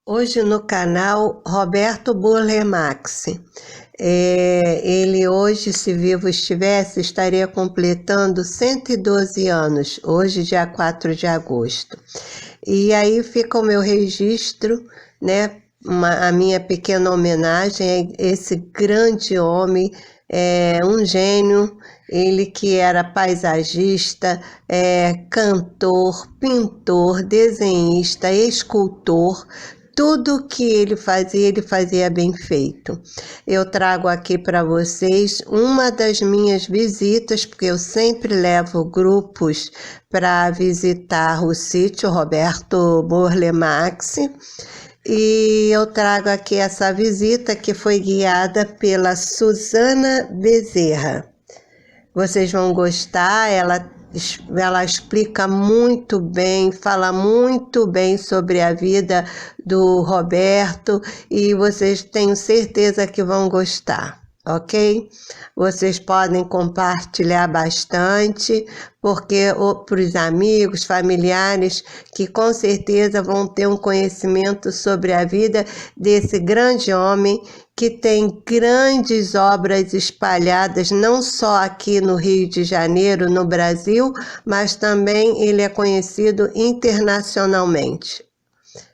Hoje no canal Roberto Burle Marx. Ele hoje, se vivo estivesse, estaria completando 112 anos, hoje dia 4 de agosto. E aí fica o meu registro, né, a minha pequena homenagem a esse grande homem, um gênio, ele que era paisagista, cantor, pintor, desenhista, escultor. Tudo que ele fazia bem feito. Eu trago aqui para vocês uma das minhas visitas, porque eu sempre levo grupos para visitar o sítio Roberto Burle Marx. E eu trago aqui essa visita que foi guiada pela Suzana Bezerra. Vocês vão gostar, ela explica muito bem, fala muito bem sobre a vida do Roberto e vocês tenho certeza que vão gostar, ok? Vocês podem compartilhar bastante, porque para os amigos, familiares, que com certeza vão ter um conhecimento sobre a vida desse grande homem que tem grandes obras espalhadas, não só aqui no Rio de Janeiro, no Brasil, mas também ele é conhecido internacionalmente.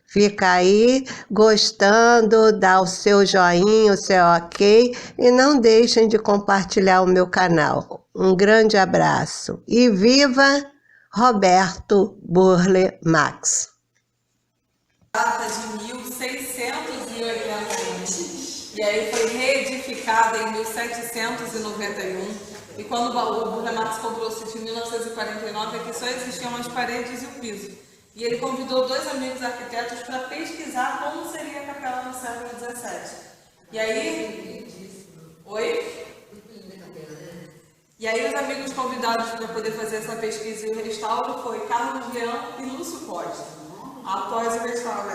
Fica aí gostando, dá o seu joinha, o seu ok e não deixem de compartilhar o meu canal. Um grande abraço e viva Roberto Burle Marx! Data de 1681 e aí foi reedificada em 1791 e quando o Burle Marx comprou o sítio em 1949 aqui só existiam as paredes e o piso. E ele convidou dois amigos arquitetos para pesquisar como seria a capela no século XVII. E aí... Oi? E aí os amigos convidados para poder fazer essa pesquisa e o restauro foi Carlos Leão e Lúcio Costa. Após o restauro,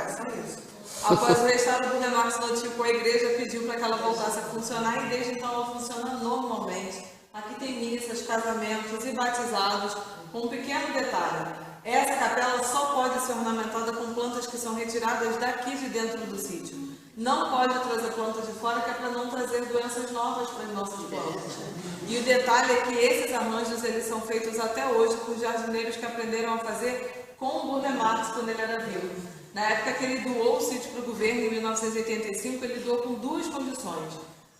Após o restauro, o Burle Marx notificou a igreja, pediu para que ela voltasse a funcionar e desde então ela funciona normalmente. Aqui tem missas, casamentos e batizados, com um pequeno detalhe. Essa capela só pode ser ornamentada com plantas que são retiradas daqui de dentro do sítio. Não pode trazer plantas de fora, que é para não trazer doenças novas para as nossas plantas. E o detalhe é que esses arranjos eles são feitos até hoje por jardineiros que aprenderam a fazer com o Burle Marx quando ele era vivo. Na época que ele doou o sítio para o governo, em 1985, ele doou com duas condições.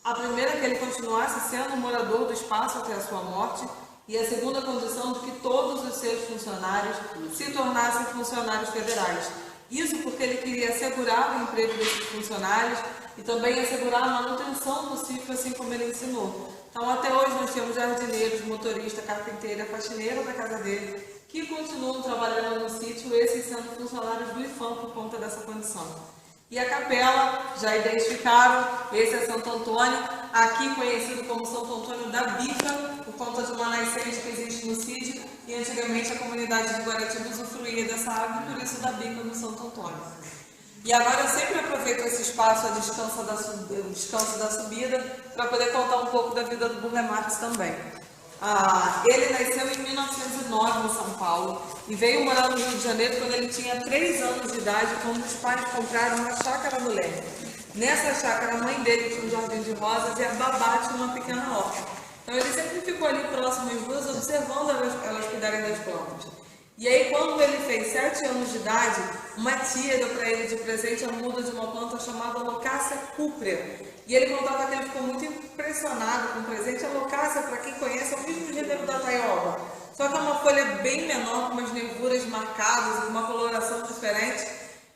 A primeira é que ele continuasse sendo morador do espaço até a sua morte, e a segunda condição de que todos os seus funcionários se tornassem funcionários federais. Isso porque ele queria assegurar o emprego desses funcionários e também assegurar a manutenção do sítio, assim como ele ensinou. Então, até hoje nós temos jardineiros, motorista, carpinteira, faxineira da casa dele, que continuam trabalhando no sítio, esses sendo funcionários do IFAM por conta dessa condição. E a capela, já identificaram, esse é Santo Antônio, aqui conhecido como Santo Antônio da Bica, por conta de uma nascente que existe no sítio, e antigamente a comunidade de Guaratiba usufruía dessa água, e por isso da Bica no Santo Antônio. E agora eu sempre aproveito esse espaço, a descanso da subida, para poder contar um pouco da vida do Burle Marx também. Ele nasceu em 1909 em São Paulo e veio morar no Rio de Janeiro quando ele tinha 3 anos de idade, quando os pais compraram uma chácara no Leme. Nessa chácara, a mãe dele tinha um jardim de rosas e a babá tinha uma pequena horta. Então ele sempre ficou ali próximo às duas, observando elas cuidarem das plantas. E aí, quando ele fez 7 anos de idade, uma tia deu para ele de presente a muda de uma planta chamada Locácia cúprea. E ele contava que ele ficou muito impressionado com o presente. A Locácia, para quem conhece, é o mesmo gênero da taioba. Só que é uma folha bem menor, com umas nervuras marcadas, uma coloração diferente.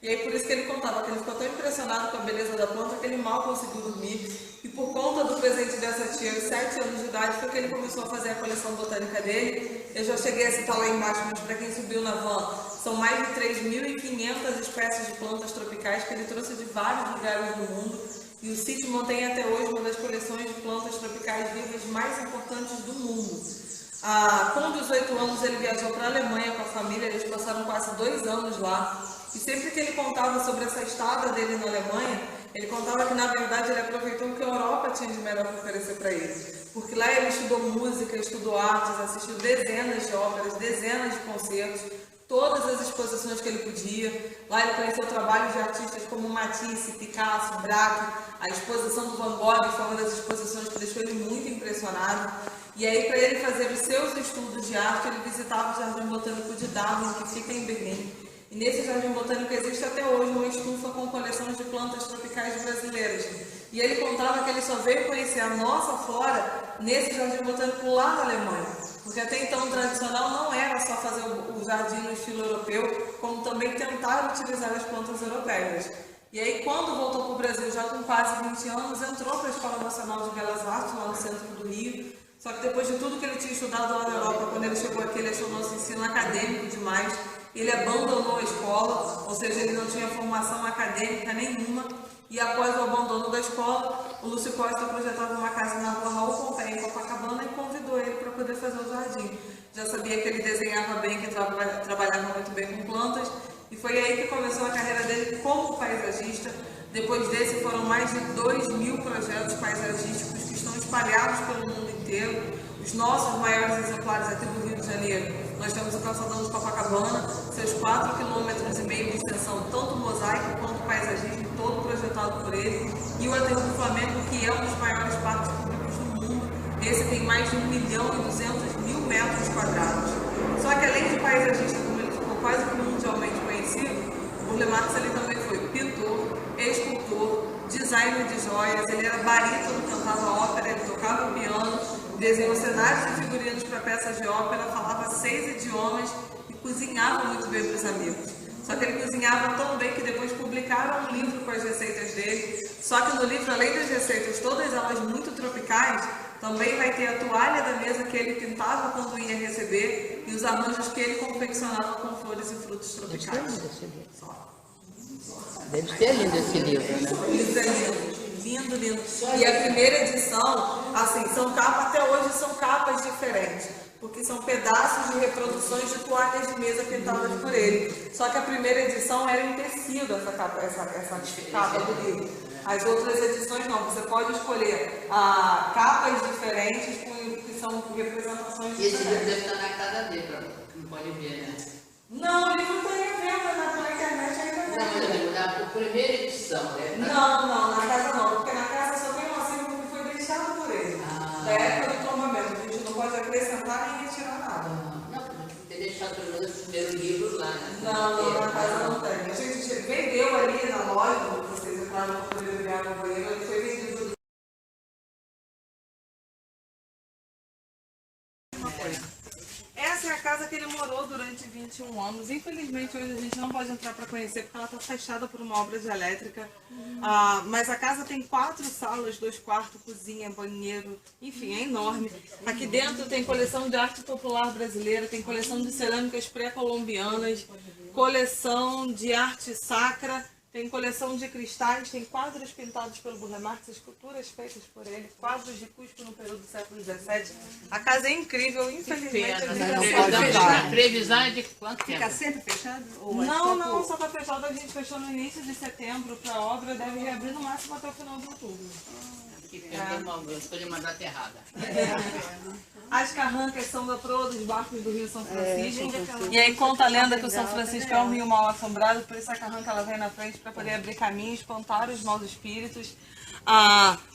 E aí, por isso que ele contava que ele ficou tão impressionado com a beleza da planta que ele mal conseguiu dormir. E por conta do presente dessa tia, aos 7 anos de idade, foi que ele começou a fazer a coleção botânica dele. Eu já cheguei a citar lá embaixo, mas para quem subiu na van, são mais de 3.500 espécies de plantas tropicais que ele trouxe de vários lugares do mundo. E o sítio mantém até hoje uma das coleções de plantas tropicais vivas mais importantes do mundo. Com 18 anos ele viajou para a Alemanha com a família, eles passaram quase 2 anos lá. E sempre que ele contava sobre essa estada dele na Alemanha, ele contava que na verdade ele aproveitou o que a Europa tinha de melhor para oferecer para ele. Porque lá ele estudou música, estudou artes, assistiu dezenas de óperas, dezenas de concertos, todas as exposições que ele podia. Lá ele conheceu trabalhos de artistas como Matisse, Picasso, Braque. A exposição do Van Gogh foi uma das exposições que deixou ele muito impressionado. E aí, para ele fazer os seus estudos de arte, ele visitava o Jardim Botânico de Darwin, que fica em Berlim. E nesse Jardim Botânico existe até hoje uma estufa com coleções de plantas tropicais brasileiras. E ele contava que ele só veio conhecer a nossa flora nesse Jardim Botânico lá na Alemanha. Porque até então o tradicional não era só fazer o jardim no estilo europeu, como também tentar utilizar as plantas europeias. E aí, quando voltou para o Brasil, já com quase 20 anos, entrou para a Escola Nacional de Belas Artes, lá no centro do Rio. Só que depois de tudo que ele tinha estudado lá na Europa, quando ele chegou aqui, ele achou nosso ensino acadêmico demais. Ele abandonou a escola, ou seja, ele não tinha formação acadêmica nenhuma. E após o abandono da escola, o Lúcio Costa projetava uma casa na rua Raul Pompeia, em Copacabana, e convidou ele para poder fazer o jardim. Já sabia que ele desenhava bem, que trabalhava muito bem com plantas, e foi aí que começou a carreira dele como paisagista. Depois desse, foram mais de 2.000 projetos paisagísticos que estão espalhados pelo mundo inteiro. Os nossos maiores exemplares aqui do Rio de Janeiro, nós temos o Calçadão de Copacabana, seus 4,5 km de extensão, tanto mosaico quanto paisagismo, todo projetado por ele, e o Aterro do Flamengo, que é um dos maiores parques públicos do mundo. Esse tem mais de 1.200.000 metros quadrados. Só que além de paisagista, como ele ficou quase que mundialmente conhecido, o Burle Marx ele também foi pintor, escultor, designer de joias, ele era barítono, cantava ópera, ele tocava piano, desenhou cenários e figurinos para peças de ópera, falava 6 idiomas e cozinhava muito bem para os amigos. Só que ele cozinhava tão bem que depois publicaram um livro com as receitas dele. Só que no livro, além das receitas, todas elas muito tropicais, também vai ter a toalha da mesa que ele pintava quando ia receber e os arranjos que ele confeccionava com flores e frutos tropicais. Deve ser lindo esse livro, né? Isso é lindo. Lindo, lindo. E a primeira edição, assim, são capas, até hoje são capas diferentes, porque são pedaços de reproduções de toalhas de mesa pintadas por ele. Só que a primeira edição era em tecido, essa capa do livro. As outras edições não, você pode escolher capas diferentes que são representações diferentes. E esse livro deve estar na casa dele, não pode ver, né? Não, o livro está em venda na internet ainda não. Não, eu digo, na primeira edição, né? Não, na casa não, porque na casa só tem um acervo que foi deixado por ele. Da época do tombamento, a gente não pode acrescentar nem retirar nada. Não, porque ter deixado pelo menos o primeiro livro lá, né? Não, na casa não tem. A gente vendeu ali na loja, quando vocês entraram para poder beber no banheiro, ele foi vendido. Uma coisa. Essa é a casa que ele morou durante 21 anos. Infelizmente, hoje a gente não pode entrar para conhecer porque ela está fechada por uma obra de elétrica. Mas a casa tem 4 salas, 2 quartos, cozinha, banheiro, enfim, é enorme. Aqui dentro tem coleção de arte popular brasileira, tem coleção de cerâmicas pré-colombianas, coleção de arte sacra, tem coleção de cristais, tem quadros pintados pelo Burle Marx, esculturas feitas por ele, quadros de cuspo no período do século XVII. A casa é incrível, infelizmente. A previsão é de quanto tempo? Fica sempre fechado? Não, só está fechado. A gente fechou no início de setembro para a obra, deve reabrir no máximo até o final de outubro. Eu escolhi uma data errada. As carrancas são da proa dos barcos do Rio São Francisco. E aí conta a lenda que o São Francisco é um rio mal assombrado, por isso a carranca ela vem na frente para poder abrir caminho, espantar os maus espíritos.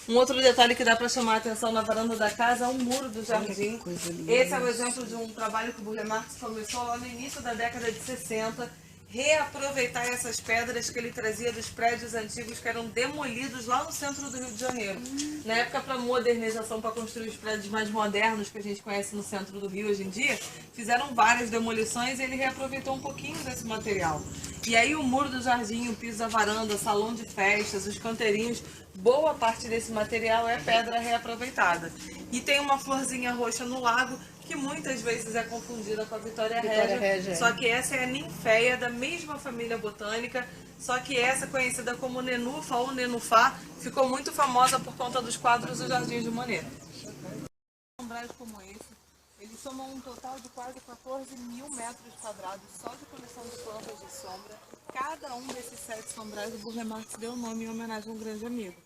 Um outro detalhe que dá para chamar a atenção na varanda da casa é o muro do jardim. Esse é o exemplo de um trabalho que o Burle Marx começou lá no início da década de 60. Reaproveitar essas pedras que ele trazia dos prédios antigos que eram demolidos lá no centro do Rio de Janeiro. Na época, para modernização, para construir os prédios mais modernos que a gente conhece no centro do Rio hoje em dia, fizeram várias demolições e ele reaproveitou um pouquinho desse material. E aí o muro do jardim, o piso da varanda, salão de festas, os canteirinhos, boa parte desse material é pedra reaproveitada. E tem uma florzinha roxa no lago, que muitas vezes é confundida com a Vitória Régia, só que essa é a ninféia da mesma família botânica, só que essa, conhecida como Nenufa ou Nenufá, ficou muito famosa por conta dos quadros do Jardim de Monet. Sombrais como esse, eles somam um total de quase 14.000 metros quadrados só de coleção de plantas de sombra. Cada um desses 7 sombrais, o Burle Marx deu o nome em homenagem a um grande amigo.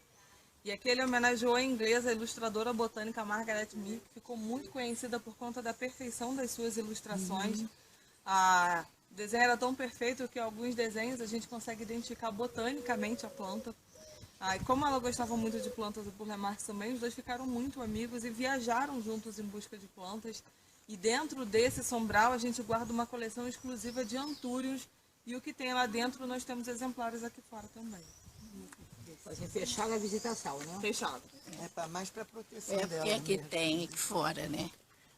E aqui ele homenageou a inglesa, a ilustradora botânica Margaret Mead, que ficou muito conhecida por conta da perfeição das suas ilustrações. O desenho era tão perfeito que alguns desenhos a gente consegue identificar botanicamente a planta. E como ela gostava muito de plantas e o Burle Marx também, os dois ficaram muito amigos e viajaram juntos em busca de plantas. E dentro desse sombral a gente guarda uma coleção exclusiva de antúrios, e o que tem lá dentro nós temos exemplares aqui fora também. Fechada a visitação, né? Fechado. Mais para proteção É dela. porque aqui tem aqui fora, né?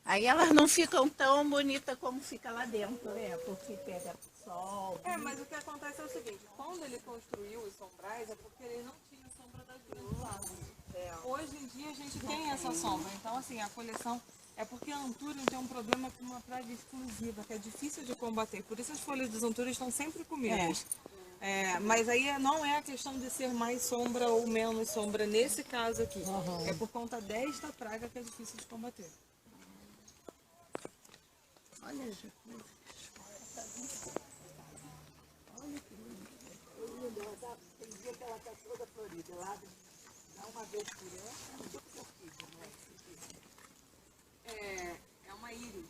Aí elas não ficam tão bonitas como fica lá dentro, né? Porque pega sol. Mas o que acontece é o seguinte, quando ele construiu os sombrais é porque ele não tinha sombra das grandes árvores. Hoje em dia a gente tem essa sombra, então assim, a coleção é porque a antúrio tem um problema com uma praga exclusiva, que é difícil de combater, por isso as folhas dos antúrios estão sempre comidas. Mas aí não é a questão de ser mais sombra ou menos sombra nesse caso aqui, é por conta desta praga que é difícil de combater. Olha, gente. Tem dia que ela está toda florida. Lá dá uma vez por ano. É uma íris.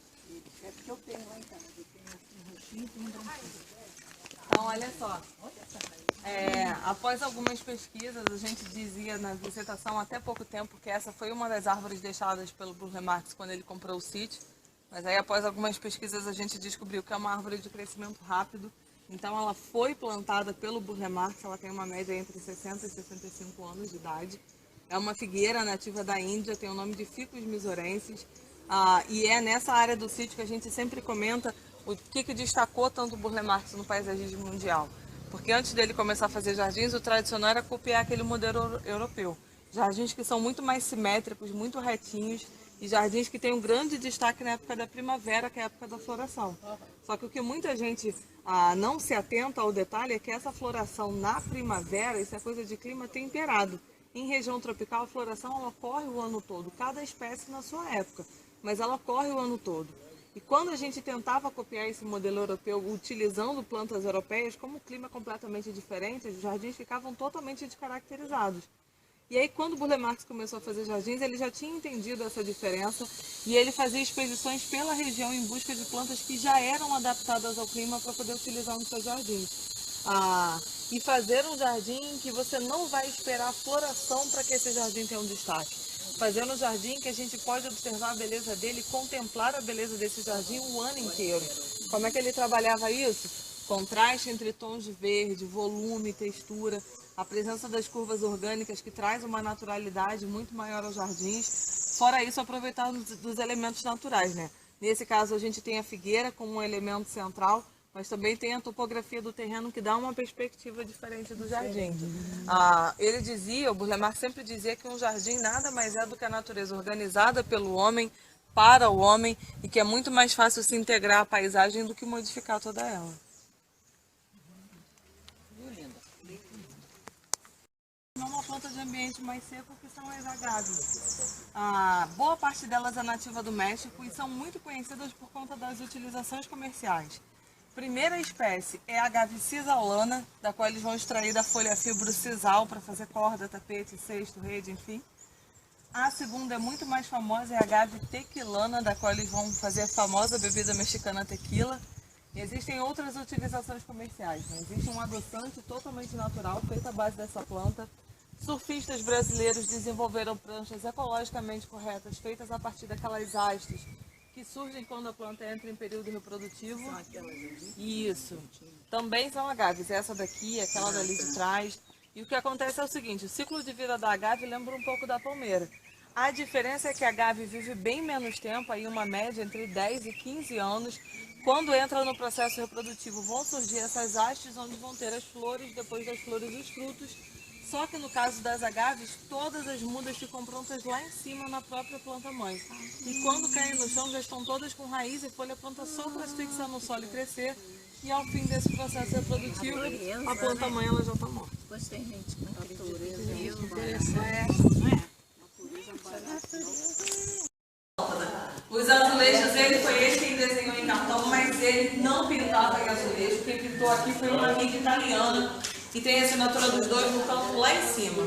É porque eu tenho lá em casa. Eu tenho um roxinho e um branquinho. Então, olha só. Após algumas pesquisas, a gente dizia na visitação até pouco tempo que essa foi uma das árvores deixadas pelo Burle Marx quando ele comprou o sítio. Mas aí, após algumas pesquisas, a gente descobriu que é uma árvore de crescimento rápido. Então, ela foi plantada pelo Burle Marx, ela tem uma média entre 60 e 65 anos de idade. É uma figueira nativa da Índia, tem o nome de Ficus missorensis. E é nessa área do sítio que a gente sempre comenta o que destacou tanto o Burle Marx no paisagismo mundial. Porque antes dele começar a fazer jardins, o tradicional era copiar aquele modelo europeu. Jardins que são muito mais simétricos, muito retinhos, e jardins que têm um grande destaque na época da primavera, que é a época da floração. Só que o que muita gente não se atenta ao detalhe é que essa floração na primavera, isso é coisa de clima temperado. Em região tropical, a floração ela ocorre o ano todo, cada espécie na sua época, mas ela ocorre o ano todo. E quando a gente tentava copiar esse modelo europeu utilizando plantas europeias, como o clima é completamente diferente, os jardins ficavam totalmente descaracterizados. E aí, quando o Burle Marx começou a fazer jardins, ele já tinha entendido essa diferença e ele fazia expedições pela região em busca de plantas que já eram adaptadas ao clima para poder utilizar nos seus jardins. E fazer um jardim que você não vai esperar a floração para que esse jardim tenha um destaque. Fazer um jardim que a gente pode observar a beleza dele e contemplar a beleza desse jardim o ano inteiro. Como é que ele trabalhava isso? Contraste entre tons de verde, volume, textura, a presença das curvas orgânicas que traz uma naturalidade muito maior aos jardins. Fora isso, aproveitar dos elementos naturais, né? Nesse caso, a gente tem a figueira como um elemento central, mas também tem a topografia do terreno que dá uma perspectiva diferente do jardim. Ele dizia, o Burle Marx sempre dizia que um jardim nada mais é do que a natureza organizada pelo homem, para o homem, e que é muito mais fácil se integrar à paisagem do que modificar toda ela. Uma planta de ambiente mais seco que são as agaves. Boa parte delas é nativa do México e são muito conhecidas por conta das utilizações comerciais. Primeira espécie é a agave cisalana, da qual eles vão extrair da folha fibro sisal para fazer corda, tapete, cesto, rede, enfim. A segunda é muito mais famosa, é a agave tequilana, da qual eles vão fazer a famosa bebida mexicana tequila. E existem outras utilizações comerciais, né? Existe um adoçante totalmente natural, feito à base dessa planta. Surfistas brasileiros desenvolveram pranchas ecologicamente corretas, feitas a partir daquelas hastes que surgem quando a planta entra em período reprodutivo. São aquelas ali? Isso. Também são agaves, essa daqui, aquela dali de trás. E o que acontece é o seguinte, o ciclo de vida da agave lembra um pouco da palmeira. A diferença é que a agave vive bem menos tempo, aí uma média entre 10 e 15 anos. Quando entra no processo reprodutivo, vão surgir essas hastes onde vão ter as flores, depois das flores os frutos. Só que no caso das agaves, todas as mudas ficam prontas lá em cima na própria planta-mãe. E quando caem no chão, já estão todas com raiz e folha pronta só para se fixar no solo e crescer. E ao fim desse processo reprodutivo, a planta-mãe ela já está morta. Depois tem gente que não acredita, viu? Os azulejos, foi ele quem desenhou em cartão, mas ele não pintava em azulejo. Quem pintou aqui foi uma amiga italiana, que tem a assinatura dos dois no canto lá em cima.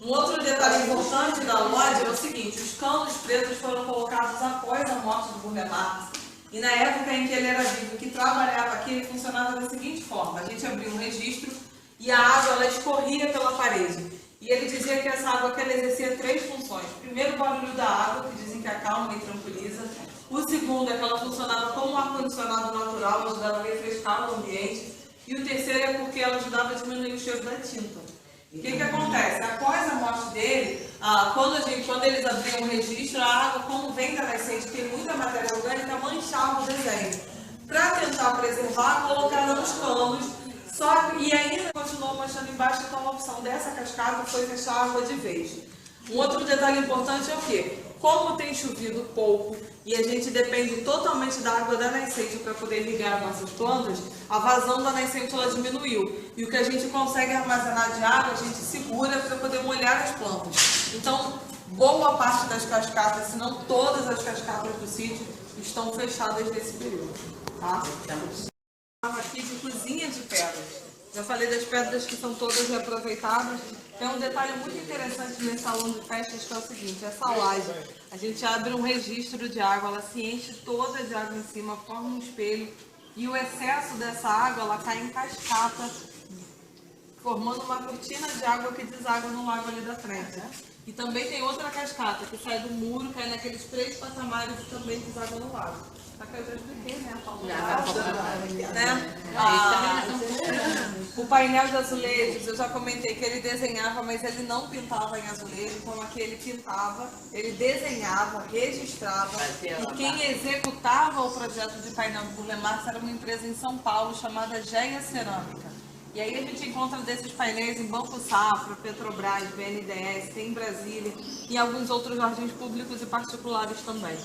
Um outro detalhe importante da loja é o seguinte, os canos pretos foram colocados após a morte do Burle Marx, E na época em que ele era vivo, que trabalhava aqui, ele funcionava da seguinte forma: a gente abria um registro e a água ela escorria pela parede. E ele dizia que essa água que ela exercia 3 funções. Primeiro, o barulho da água, que dizem que acalma e tranquiliza. O segundo é que ela funcionava como um ar-condicionado natural, ajudava a refrescar o ambiente. E o terceiro é porque ela ajudava a diminuir o cheiro da tinta. O que acontece? Após a morte dele, quando eles abriam o registro, a água, como vem da nascente, tem muita matéria orgânica, manchava o desenho. Para tentar preservar, colocaram nos canos, e ainda continuou manchando embaixo, então a opção dessa cascata foi fechar a água de vez. Um outro detalhe importante é o quê? Como tem chovido pouco e a gente depende totalmente da água da nascente para poder irrigar nossas plantas, a vazão da nascente ela diminuiu. E o que a gente consegue armazenar de água, a gente segura para poder molhar as plantas. Então, boa parte das cascatas, se não todas as cascatas do sítio, estão fechadas nesse período. Tá? Aqui de cozinha de pedras. Já falei das pedras que são todas reaproveitadas. Tem um detalhe muito interessante nesse salão de festas que é o seguinte: essa laje, a gente abre um registro de água, ela se enche toda de água em cima, forma um espelho e o excesso dessa água ela cai em cascata, formando uma cortina de água que deságua no lago ali da frente. E também tem outra cascata que sai do muro, cai naqueles 3 patamares e também deságua no lago. Só que eu já expliquei, né? O painel de azulejos, eu já comentei que ele desenhava, mas ele não pintava em azulejo, como aqui ele pintava, ele desenhava, registrava, e quem executava o projeto de painel do Burle Marx era uma empresa em São Paulo chamada Geia Cerâmica. E aí a gente encontra desses painéis em Banco Safra, Petrobras, BNDES, tem em Brasília e alguns outros jardins públicos e particulares também.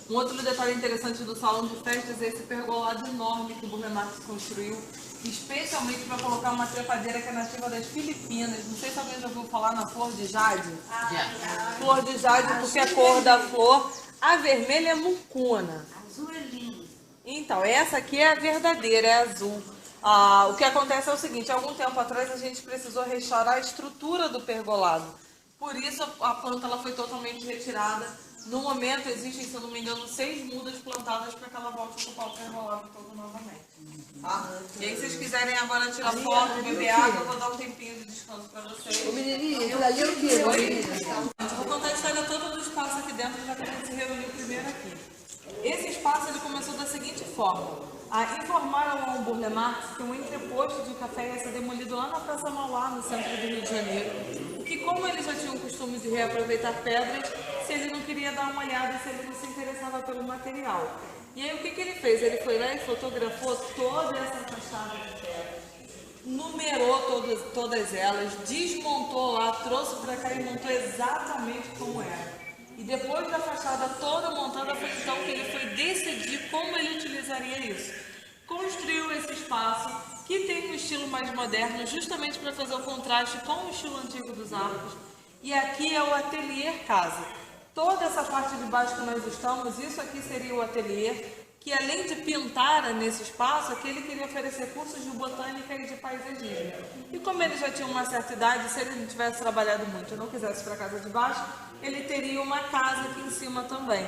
Um outro detalhe interessante do salão de festas é esse pergolado enorme que o Burle Marx construiu, especialmente para colocar uma trepadeira que é nativa das Filipinas. Não sei se alguém já ouviu falar na flor de jade. Flor de jade, porque a cor da flor, a vermelha é mucuna. Azul é lindo. Então, essa aqui é a verdadeira, é azul. O que acontece é o seguinte: algum tempo atrás a gente precisou restaurar a estrutura do pergolado. Por isso a planta ela foi totalmente retirada. No momento existem, se eu não me engano, 6 mudas plantadas para que ela volte a ocupar o pergolado todo novamente. Tá? E aí, se vocês quiserem agora tirar foto, beber água, eu vou dar um tempinho de descanso para vocês. Ô menininha, aquilo ali é o quê? Eu vou contar a história toda do espaço aqui dentro, já que a gente se reuniu primeiro aqui. Esse espaço ele começou da seguinte forma: informaram ao Burle Marx que um entreposto de café ia ser demolido lá na Praça Mauá, no centro do Rio de Janeiro, que como ele já tinha o costume de reaproveitar pedras, se ele não queria dar uma olhada, se ele não se interessava pelo material. E aí o que ele fez? Ele foi lá e fotografou toda essa fachada de pedra, numerou todas elas, desmontou lá, trouxe para cá e montou exatamente como era. E depois da fachada toda montada, foi então que ele foi decidir como ele utilizaria isso. Construiu esse espaço, que tem um estilo mais moderno, justamente para fazer o contraste com o estilo antigo dos arcos. E aqui é o ateliê casa. Toda essa parte de baixo que nós estamos, isso aqui seria o ateliê, que além de pintar nesse espaço, aqui ele queria oferecer cursos de botânica e de paisagismo. E como ele já tinha uma certa idade, se ele não tivesse trabalhado muito e não quisesse ir para a casa de baixo, ele teria uma casa aqui em cima também.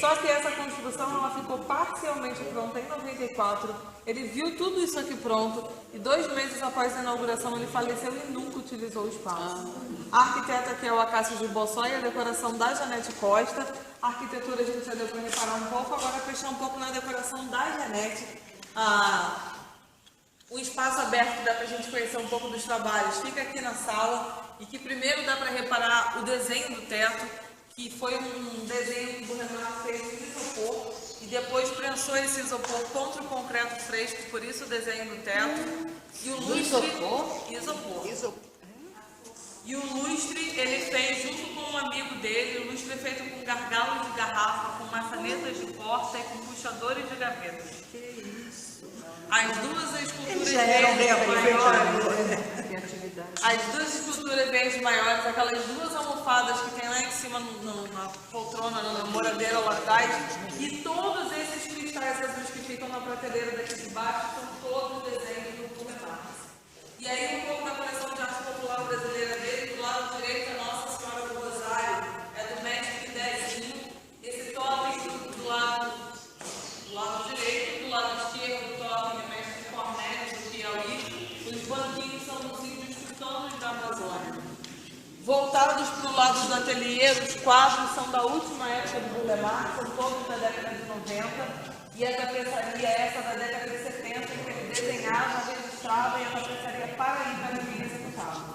Só que essa construção ela ficou parcialmente pronta em 94. Ele viu tudo isso aqui pronto e 2 meses após a inauguração ele faleceu e nunca utilizou o espaço. A arquiteta aqui é o Acácio de Bossó e a decoração da Janete Costa. A arquitetura a gente já deu para reparar um pouco, agora fechar um pouco na decoração da Janete. O espaço aberto que dá para a gente conhecer um pouco dos trabalhos fica aqui na sala, e que primeiro dá para reparar o desenho do teto, que foi um desenho que o Burle Marx fez em isopor, e depois prensou esse isopor contra o concreto fresco, por isso o desenho do teto. E o lustre, isopor. E o lustre ele fez junto com um amigo dele. O lustre é feito com gargalos de garrafa, com maçanetas de porta e com puxadores de gavetas. Que isso! As duas esculturas verdes maiores, as duas esculturas verdes maiores, aquelas 2 almofadas que tem lá em cima na poltrona, na namoradeira lá atrás, e todos esses cristais azuis que ficam na prateleira daqui de baixo são todos desenhos do Burle Marx. E aí um pouco da coleção de arte popular brasileira dele, do lado direito a Nossa Senhora do Rosário, é do mestre Dezinho. Esse totem do lado Voltados para o lado do ateliê, os quadros são da última época do Burle Marx, são todos da década de 90, e a tapeçaria essa da década de 70, em que ele desenhava, registrava e a tapeçaria paraíba ele executava.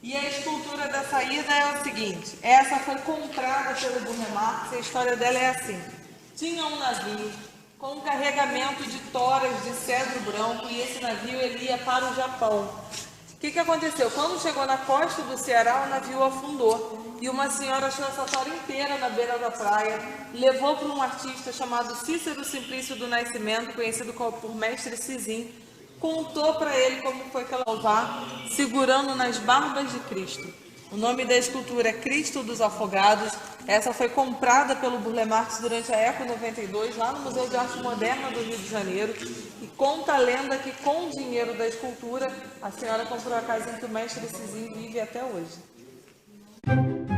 E a escultura da saída é o seguinte, essa foi comprada pelo Burle Marx, e a história dela é assim. Tinha um navio com um carregamento de toras de cedro branco, e esse navio ele ia para o Japão. O que aconteceu? Quando chegou na costa do Ceará, o navio afundou e uma senhora achou essa tora inteira na beira da praia, levou para um artista chamado Cícero Simplício do Nascimento, conhecido por Mestre Sizim, contou para ele como foi que ela estava segurando nas barbas de Cristo. O nome da escultura é Cristo dos Afogados. Essa foi comprada pelo Burle Marx durante a Eco 92, lá no Museu de Arte Moderna do Rio de Janeiro. E conta a lenda que com o dinheiro da escultura, a senhora comprou a casa em que o Mestre Sizim vive até hoje.